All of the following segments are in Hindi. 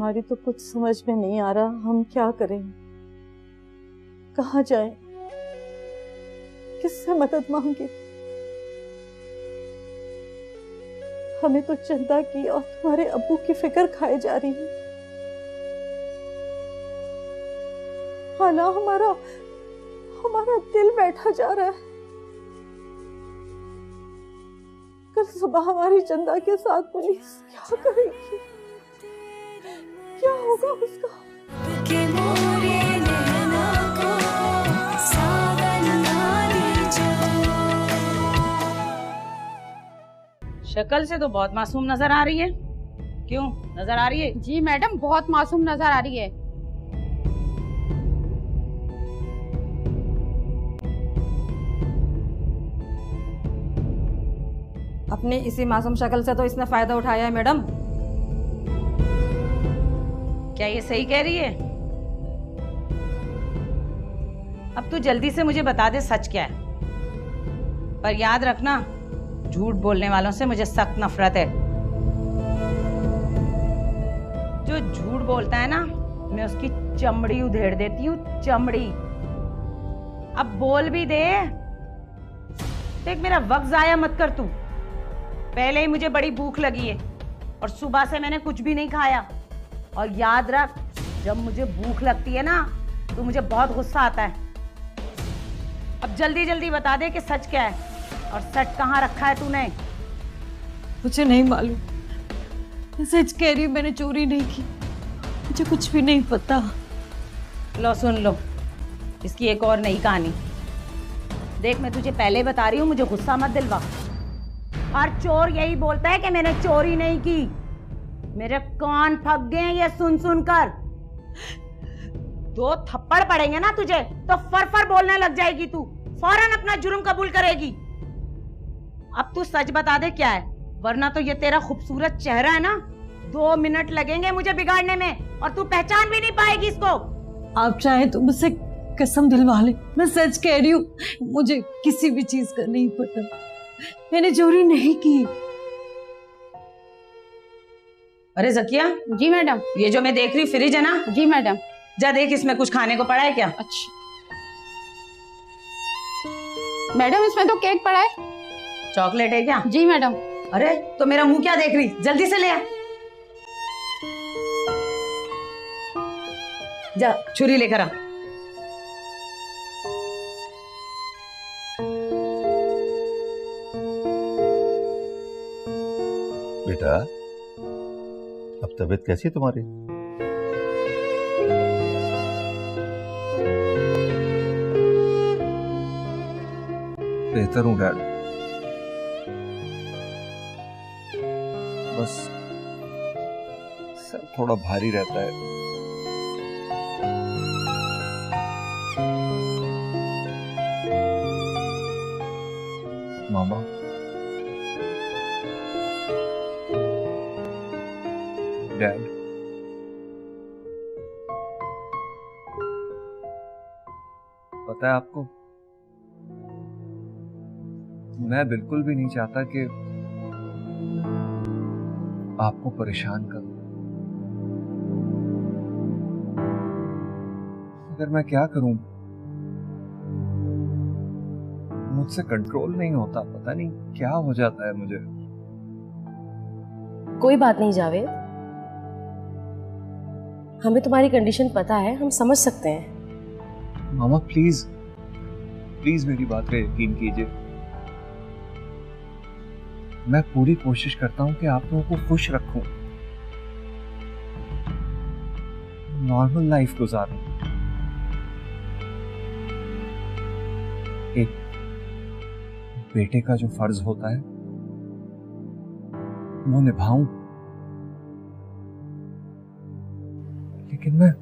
हमारी तो कुछ समझ में नहीं आ रहा, हम क्या करें, कहाँ जाएं, किससे मदद मांगे। हमें तो चंदा की और तुम्हारे अब्बू की फिक्र खाई जा रही है। हाला हमारा दिल बैठा जा रहा है। कल सुबह हमारी चंदा के साथ पुलिस क्या करेगी, क्या होगा उसका। शक्ल से तो बहुत मासूम नजर आ रही है। क्यों नजर आ रही है? जी मैडम, बहुत मासूम नजर आ रही है। अपनी इसी मासूम शक्ल से तो इसने फायदा उठाया है मैडम। क्या ये सही कह रही है? अब तू जल्दी से मुझे बता दे सच क्या है। पर याद रखना, झूठ बोलने वालों से मुझे सख्त नफरत है। जो झूठ बोलता है ना, मैं उसकी चमड़ी उधेड़ देती हूँ, चमड़ी। अब बोल भी दे। देख, मेरा वक्त जाया मत कर तू। पहले ही मुझे बड़ी भूख लगी है और सुबह से मैंने कुछ भी नहीं खाया। और याद रख, जब मुझे भूख लगती है ना तो मुझे बहुत गुस्सा आता है। अब जल्दी जल्दी बता दे कि सच क्या है और सच कहाँ रखा है तूने। मुझे नहीं मालूम, मैं सच कह रही हूँ, मैंने चोरी नहीं की, मुझे कुछ भी नहीं पता। लो सुन लो इसकी एक और नई कहानी। देख, मैं तुझे पहले बता रही हूँ, मुझे गुस्सा मत दिलवा। हर चोर यही बोलता है कि मैंने चोरी नहीं की। मेरे कान फक गए हैं ये सुन सुन कर। 2 थप्पड़ पड़ेंगे ना तुझे तो फर बोलने लग जाएगी तू, फौरन अपना जुर्म कबूल करेगी। अब तू सच बता दे क्या है, वरना तो ये तेरा खूबसूरत चेहरा है ना, 2 मिनट लगेंगे मुझे बिगाड़ने में और तू पहचान भी नहीं पाएगी इसको। आप चाहे तो मुझसे कसम दिलवा ले, मैं सच कह रही हूँ, मुझे किसी भी चीज का नहीं पता, मैंने चोरी नहीं की। अरे जकिया। जी मैडम। ये जो मैं देख रही फ्रिज है ना? जी मैडम। जा देख इसमें कुछ खाने को पड़ा है क्या। अच्छा मैडम, इसमें तो केक पड़ा है। चॉकलेट है क्या? जी मैडम। अरे तो मेरा मुंह क्या देख रही, जल्दी से ले आ। जा छुरी लेकर आ। बेटा, अब तबीयत कैसी है तुम्हारी? बेहतर हूँ डैड, बस सर थोड़ा भारी रहता है। मामा, डैड, पता है आपको, मैं बिल्कुल भी नहीं चाहता कि आपको परेशान करूं, मगर मैं क्या करूं, मुझसे कंट्रोल नहीं होता, पता नहीं क्या हो जाता है मुझे। कोई बात नहीं जावेद, हमें तुम्हारी कंडीशन पता है, हम समझ सकते हैं। मामा प्लीज प्लीज मेरी बात पे यकीन कीजिए। मैं पूरी कोशिश करता हूं कि आप लोगों को खुश रखूं, नॉर्मल लाइफ गुजारूं, एक बेटे का जो फर्ज होता है वो निभाऊं। लेकिन मैं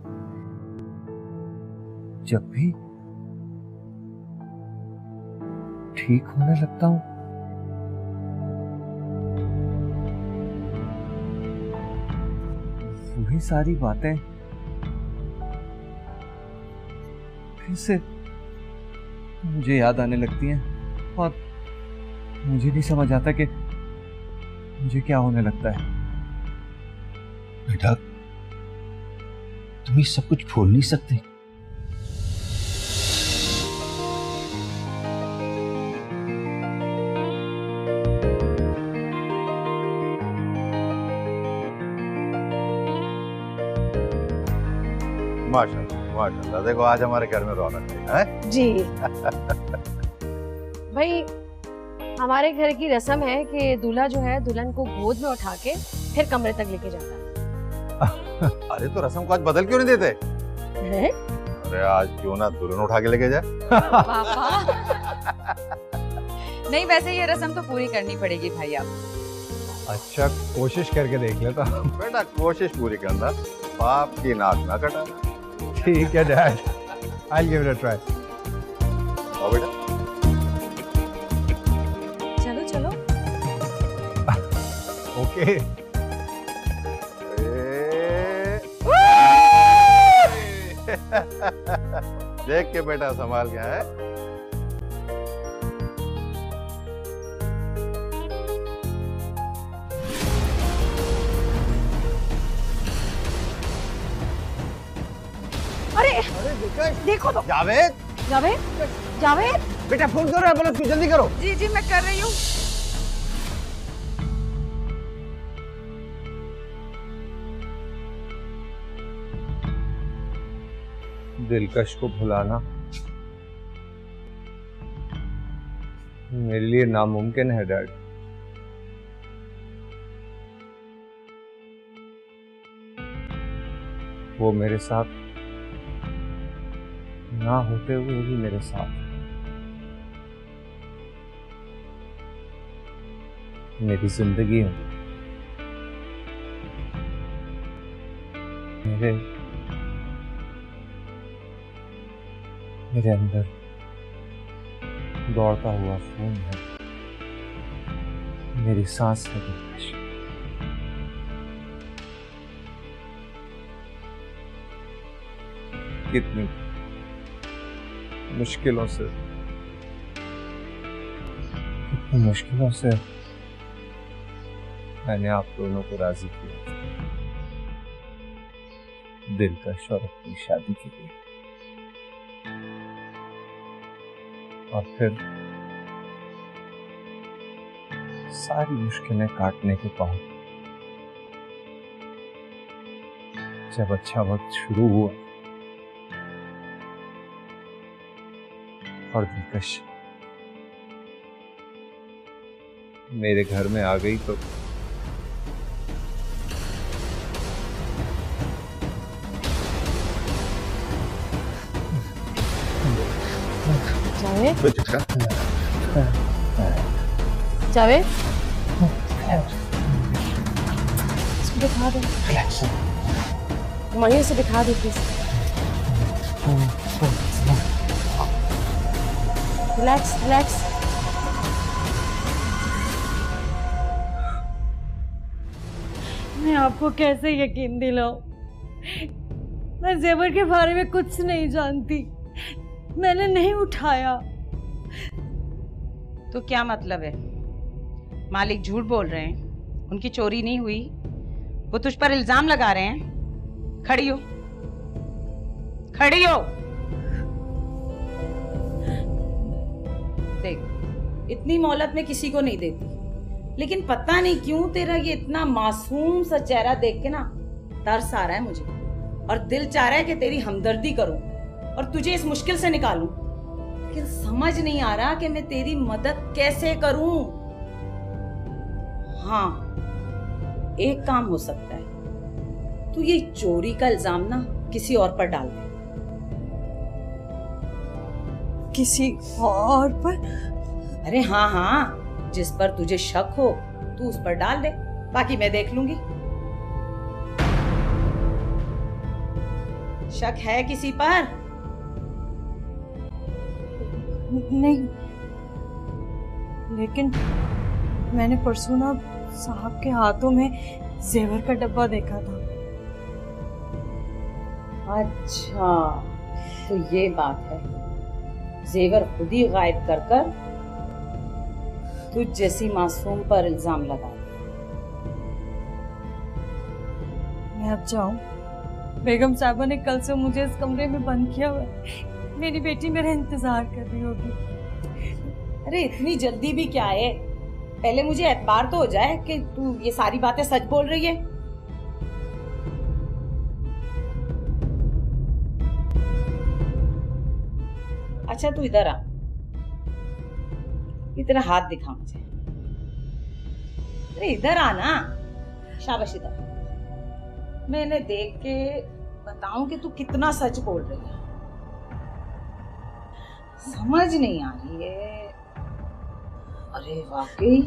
जब भी ठीक होने लगता हूं, वही सारी बातें फिर से मुझे याद आने लगती हैं और मुझे नहीं समझ आता कि मुझे क्या होने लगता है। बेटा, तुम ये सब कुछ भूल नहीं सकते। माशाल्लाह माशाल्लाह, देखो आज हमारे घर में रौनक है। जी। भाई हमारे घर की रस्म है कि दूल्हा जो है दुल्हन को गोद में उठा के फिर कमरे तक लेके जाता है। अरे तो रस्म को आज बदल क्यों नहीं देते? हैं? अरे आज क्यों ना दुल्हन उठा के लेके जाए? पापा नहीं, वैसे ये रस्म तो पूरी करनी पड़ेगी भाई आप। अच्छा कोशिश करके देख लेता हूँ। बेटा कोशिश पूरी करना, बाप की नाक ना कटाना। ठीक है dad, I will give it a try. आओ बेटा। चलो चलो। ओके। देख के बेटा संभाल गया है। अरे देखो तो। जावेद जावेद, जावेद बेटा फोन करो एम्बुलेंस को, जल्दी करो। जी जी मैं कर रही हूँ। दिलकश को भुलाना मेरे लिए नामुमकिन है डैड। वो मेरे साथ ना होते हुए भी मेरे साथ, मेरी जिंदगी है, मेरे अंदर दौड़ता हुआ खून है, मेरी सांस है दिलकश। कितनी मुश्किलों से मैंने आप दोनों को राजी किया दिलकश और अपनी शादी के लिए, और फिर सारी मुश्किलें काटने के बाद जब अच्छा वक्त शुरू हुआ और दिलकश मेरे घर में आ गई तो जावेद, बेटा जावेद इसको दिखा दो, वहीं से दिखा दो प्लीज। Relax relax. मैं आपको कैसे यकीन दिलाऊं? मैं जेवर के बारे में कुछ नहीं जानती, मैंने नहीं उठाया। तो क्या मतलब है? मालिक झूठ बोल रहे हैं, उनकी चोरी नहीं हुई, वो तुझ पर इल्जाम लगा रहे हैं। खड़ी हो, खड़ी हो। देख, इतनी मोहलत में किसी को नहीं देती, लेकिन पता नहीं क्यों तेरा ये इतना मासूम सा चेहरा देख के ना तरस आ रहा है मुझे, और दिल चाह रहा है कि तेरी हमदर्दी करूं और तुझे इस मुश्किल से निकालूं, लेकिन समझ नहीं आ रहा कि मैं तेरी मदद कैसे करूं। हाँ, एक काम हो सकता है, तू ये चोरी का इल्जाम ना किसी और पर डाल दे। किसी और पर? अरे हाँ हाँ, जिस पर तुझे शक हो तू उस पर डाल दे, बाकी मैं देख लूंगी। शक है किसी पर? नहीं, लेकिन मैंने परसों ना साहब के हाथों में जेवर का डब्बा देखा था। अच्छा, तो ये बात है। जेवर खुद ही गायब कर कर तुझ जैसी मासूम पर इल्जाम लगा। मैं अब जाऊं? बेगम साहबा ने कल से मुझे इस कमरे में बंद किया हुआ है। मेरी बेटी मेरा इंतजार कर रही होगी। अरे इतनी जल्दी भी क्या है, पहले मुझे एतबार तो हो जाए कि तू ये सारी बातें सच बोल रही है। अच्छा तू इधर आ, ये तेरा हाथ दिखा मुझे। अरे इधर आ ना, शाबाश इधर। मैंने देख के बताऊं कि तू कितना सच बोल रही है। समझ नहीं आ रही है। अरे वाकई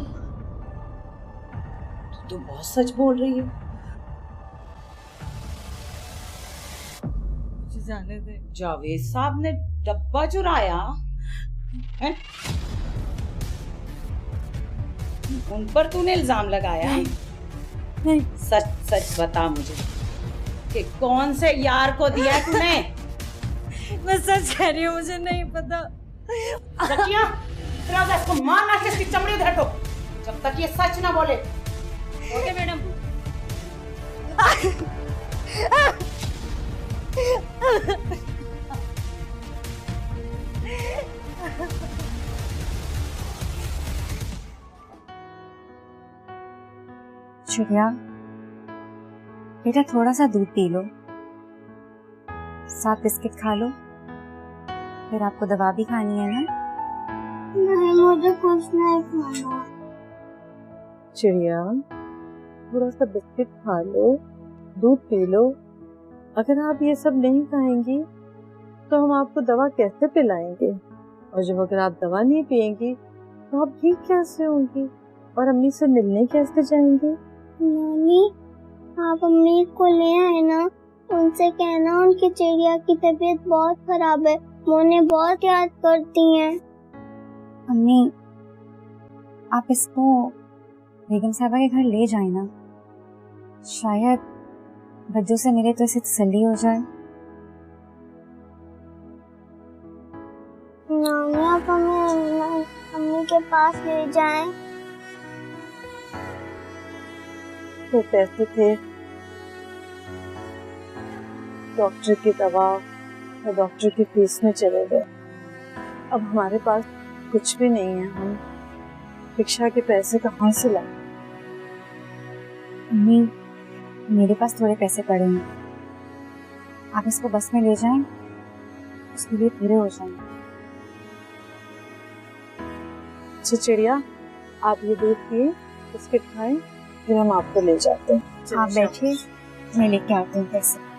तू तो बहुत सच बोल रही है। मुझे जाने दे। जावेद साहब ने डब्बा चुराया है? उन पर तूने इल्जाम लगाया? नहीं। सच सच बता मुझे कि कौन से यार को दिया तूने? मैं सच कह रही हूँ, मुझे नहीं पता। सचिया, इसको मारना कि इसकी चमड़ी उधर ठोक, जब तक ये सच ना बोले। Okay madam. चिड़िया बेटा, थोड़ा सा दूध पी लो, साथ बिस्किट खा लो, फिर आपको दवा भी खानी है ना। नहीं, मुझे कुछ नहीं खाना। चिड़िया, थोड़ा सा बिस्किट खा लो, दूध पी लो। अगर आप ये सब नहीं खाएंगी तो हम आपको दवा कैसे पिलाएंगे? और जब अगर आप दवा नहीं पिएंगी तो आप ठीक कैसे होंगी और अम्मी से मिलने कैसे जाएंगी? नानी, आप अम्मी को ले आए ना, उनसे कहना उनकी चिड़िया की तबीयत बहुत खराब है, वो उन्हें बहुत याद करती हैं। अम्मी, आप इसको बेगम साहबा के घर ले जाए ना, शायद बच्चों से मिले तो इसे तसल्ली हो जाए। नानी, आप हमें अम्मी के पास ले जाएं। तो पैसे थे, डॉक्टर की दवा और डॉक्टर की फीस में चले गए। अब हमारे पास कुछ भी नहीं है, हम रिक्शा के पैसे कहाँ से लाएं? अम्मी, मेरे पास थोड़े पैसे पड़े हैं, आप इसको बस में ले जाएं, उसके लिए पूरे हो जाएंगे। अच्छा चिड़िया, आप ये दूध पिए, बिस्किट खाएं, फिर हम आपको ले जाते हैं। आप बैठिए, मैं लेके आती हूँ पैसे।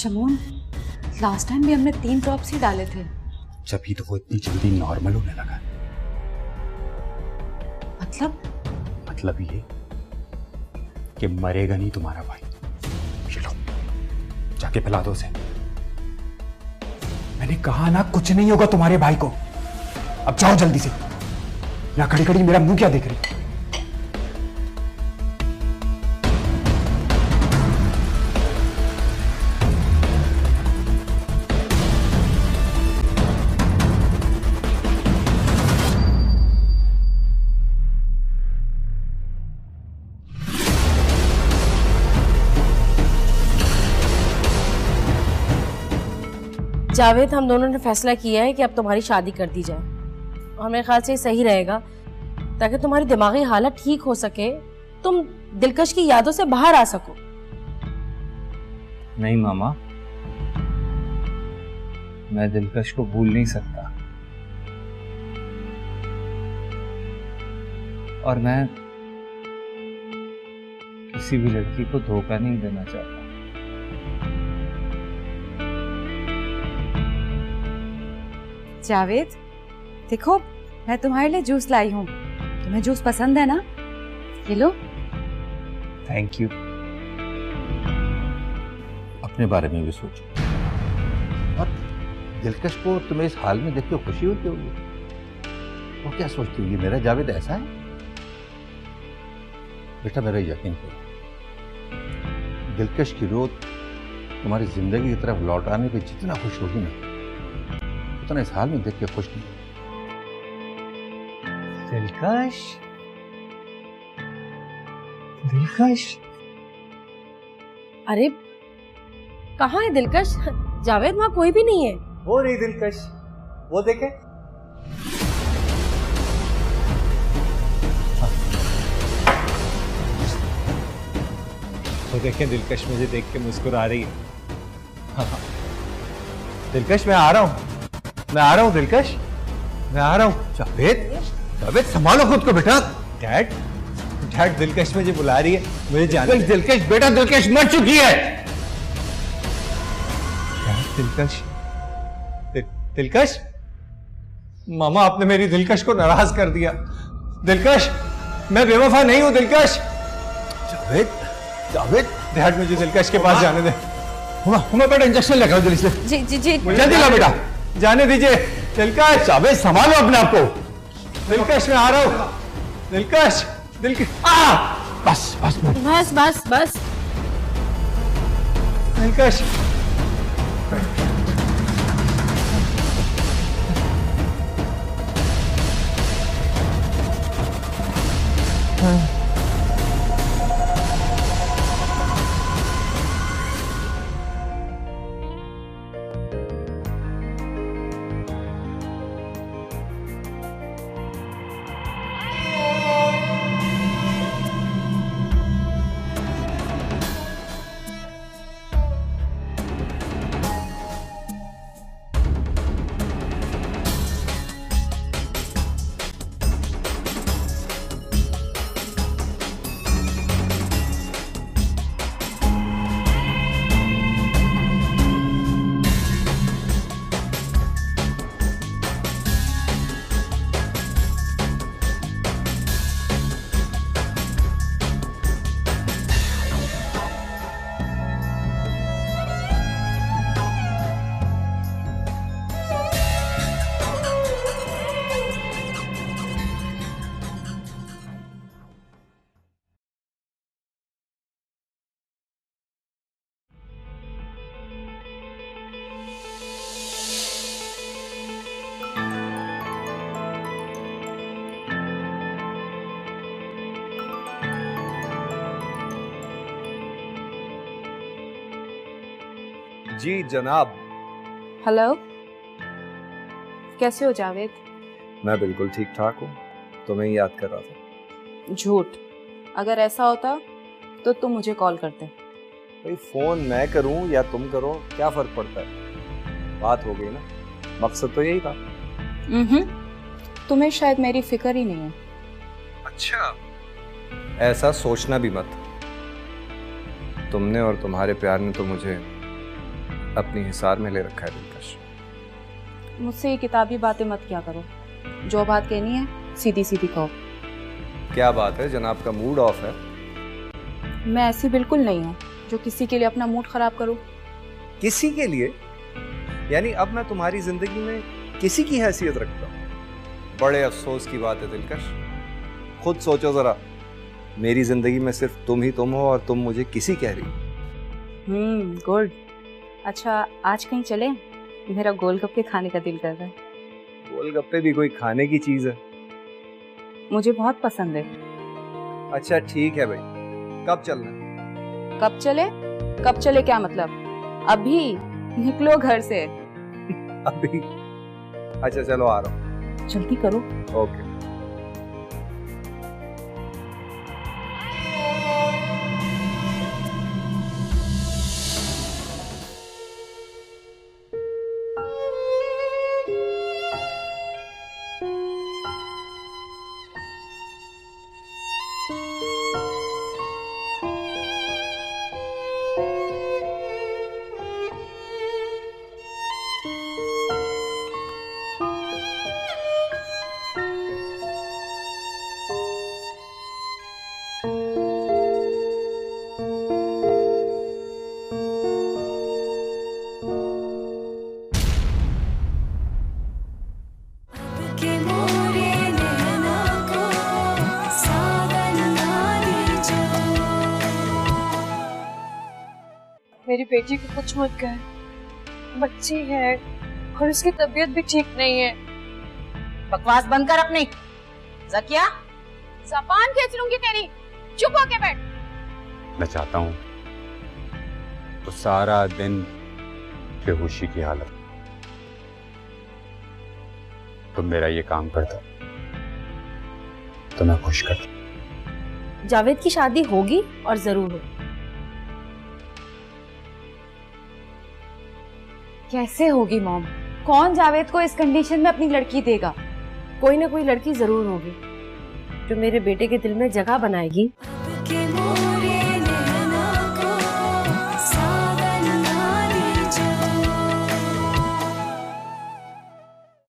शमून, लास्ट टाइम भी हमने 3 ड्रॉप्स ही डाले थे। जब तो वो इतनी जल्दी नॉर्मल होने लगा। मतलब ये कि मरेगा नहीं तुम्हारा भाई। चलो जाके पिला दो उसे। मैंने कहा ना, कुछ नहीं होगा तुम्हारे भाई को। अब जाओ जल्दी से। यहाँ खड़ी खड़ी मेरा मुंह क्या देख रही? जावेद, हम दोनों ने फैसला किया है कि अब तुम्हारी शादी कर दी जाए, और मेरे ख्याल से ये सही रहेगा, ताकि तुम्हारी दिमागी हालत ठीक हो सके, तुम दिलकश की यादों से बाहर आ सको। नहीं मामा, मैं दिलकश को भूल नहीं सकता, और मैं किसी भी लड़की को धोखा नहीं देना चाहता। जावेद, देखो मैं तुम्हारे लिए जूस लाई हूँ, तुम्हें जूस पसंद है ना? ये लो। Thank you. अपने बारे में भी सोचो और दिलकश को तुम्हें इस हाल में देख के खुशी होती होगी। वो क्या सोचती होगी, मेरा जावेद ऐसा है? बेटा मेरा यकीन करो, दिलकश की रूह तुम्हारी जिंदगी की तरफ लौट आने पे जितना खुश होगी ना, उतना इस हाल में देख के खुश नहीं। दिलकश, दिलकश, अरे कहाँ है दिलकश? जावेद वहाँ कोई भी नहीं है। वो रही दिलकश, वो देखे। वो देखें, दिलकश मुझे देख के मुस्कुरा रही है। हाँ। दिलकश मैं आ रहा हूँ, दिलकश मैं आ रहा हूँ। जावेद, जावेद संभालो खुद को बेटा। डैड, डैड दिलकश मुझे बुला रही है, मुझे जाना। दिलकश बेटा, दिलकश मर चुकी है। दिलकश, दिलकश, मामा आपने मेरी दिलकश को नाराज कर दिया। दिलकश, मैं बेवफा नहीं हूं दिलकश। जावेद, जावेद, डैड मुझे दिलकश के पास जाने दे। हुमा बेटा इंजेक्शन लगाओ जल्दी से। जी जी जी जल्दी ला बेटा। जाने दीजिए। दिलकश, जावेद संभालो अपने आप को। दिलकश मैं आ रहा हूं। दिलकश, बस बस बस बस बस। दिलकश, जी जनाब। हेलो, कैसे हो जावेद? मैं बिल्कुल ठीक ठाक हूँ, तुम्हें ही याद कर रहा था। झूठ। अगर ऐसा होता तो तुम मुझे कॉल करते। भाई फोन मैं करूँ या तुम करो, क्या फर्क पड़ता है? बात हो गई ना, मकसद तो यही था। तुम्हें शायद मेरी फिक्र ही नहीं है। अच्छा, ऐसा सोचना भी मत। तुमने और तुम्हारे प्यार ने तो मुझे अपनी हिसार में ले रखा है दिलकश। मुझसे ये किताबी बातें मत क्या करो। जो बात कहनी है सीधी सीधी कहो। क्या बात है, जनाब का मूड ऑफ है? मैं ऐसी बिल्कुल नहीं हूँ जो किसी के लिए अपना मूड खराब करूँ। किसी के लिए? यानी अब मैं तुम्हारी जिंदगी में किसी की हैसियत रखता हूँ? बड़े अफसोस की बात है दिलकश। खुद सोचो जरा, मेरी जिंदगी में सिर्फ तुम ही तुम हो और तुम मुझे किसी कह रही। गुड। अच्छा, आज कहीं चले? मेरा गोलगप्पे खाने का दिल कर रहा है। गोलगप्पे भी कोई खाने की चीज है? मुझे बहुत पसंद है। अच्छा ठीक है भाई, कब चलना? कब चले? कब चले क्या मतलब? अभी निकलो घर से। अभी? अच्छा चलो आ रहा हूँ। जल्दी करो। ओके। मेरी बेटी को कुछ मत कह, बच्ची है और उसकी तबीयत भी ठीक नहीं है। बकवास बंद कर अपनी। ज़किया, ज़बान खींच लूंगी तेरी, चुप होके बैठ। मैं चाहता हूं तो सारा दिन बेहोशी की हालत तुम मेरा ये काम करता तो मैं खुश करता। जावेद की शादी होगी और जरूर होगी। कैसे होगी मॉम? कौन जावेद को इस कंडीशन में अपनी लड़की देगा? कोई ना कोई लड़की जरूर होगी जो मेरे बेटे के दिल में जगह बनाएगी।